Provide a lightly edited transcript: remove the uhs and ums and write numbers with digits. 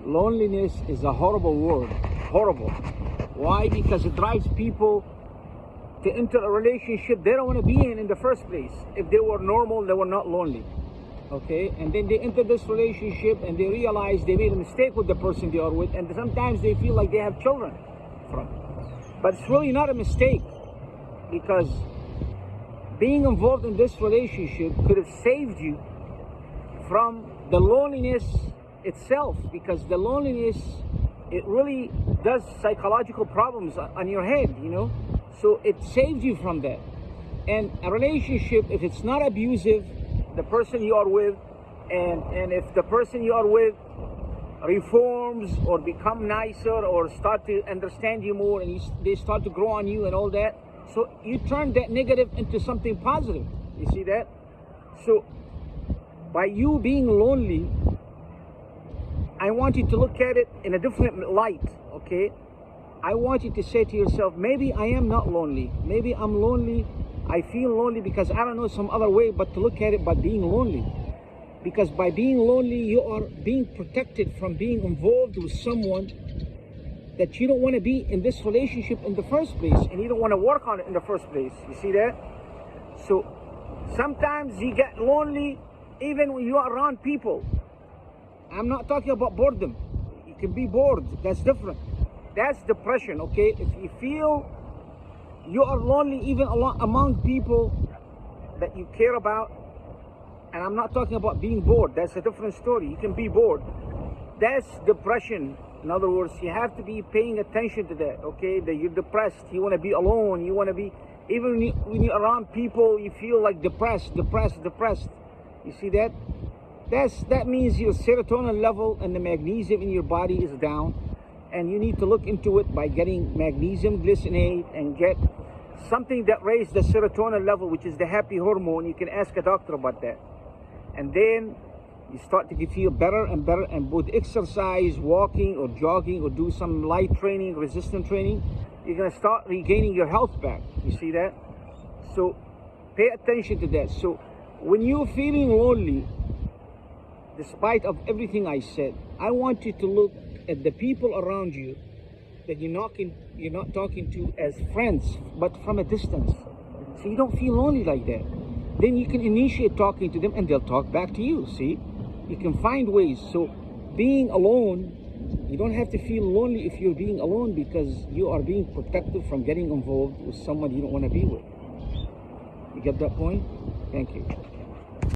Loneliness is a horrible word. Horrible. Why? Because it drives people to enter a relationship they don't want to be in the first place. If they were normal, they were not lonely. Okay? And then they enter this relationship and they realize they made a mistake with the person they are with, and sometimes they feel like they have children from. But it's really not a mistake, because being involved in this relationship could have saved you from the loneliness itself, because the loneliness, it really does psychological problems on your head, you know. So it saves you from that. And a relationship, if it's not abusive, the person you are with, and if the person you are with reforms or become nicer or start to understand you more, and they start to grow on you and all that, so you turn that negative into something positive. You see that? So by you being lonely, I want you to look at it in a different light, okay? I want you to say to yourself, maybe I am not lonely. Maybe I'm lonely. I feel lonely because I don't know some other way but to look at it by being lonely. Because by being lonely, you are being protected from being involved with someone that you don't want to be in this relationship in the first place, and you don't want to work on it in the first place. You see that? So sometimes you get lonely even when you are around people. I'm not talking about boredom. You can be bored. That's different. That's depression, okay? If you feel you are lonely even among people that you care about, and I'm not talking about being bored. That's a different story. You can be bored. That's depression. In other words, you have to be paying attention to that, okay? That you're depressed. You want to be alone. You want to be, even when you're around people, you feel like depressed. You see that? That means your serotonin level and the magnesium in your body is down, and you need to look into it by getting magnesium glycinate and get something that raises the serotonin level, which is the happy hormone. You can ask a doctor about that. And then you start to feel better and better, and with exercise, walking or jogging or do some light training, resistance training, you're going to start regaining your health back. You see that? So pay attention to that. So when you're feeling lonely, despite of everything I said, I want you to look at the people around you that you're not talking to as friends, but from a distance. So you don't feel lonely like that. Then you can initiate talking to them and they'll talk back to you, see? You can find ways. So being alone, you don't have to feel lonely if you're being alone, because you are being protected from getting involved with someone you don't want to be with. You get that point? Thank you.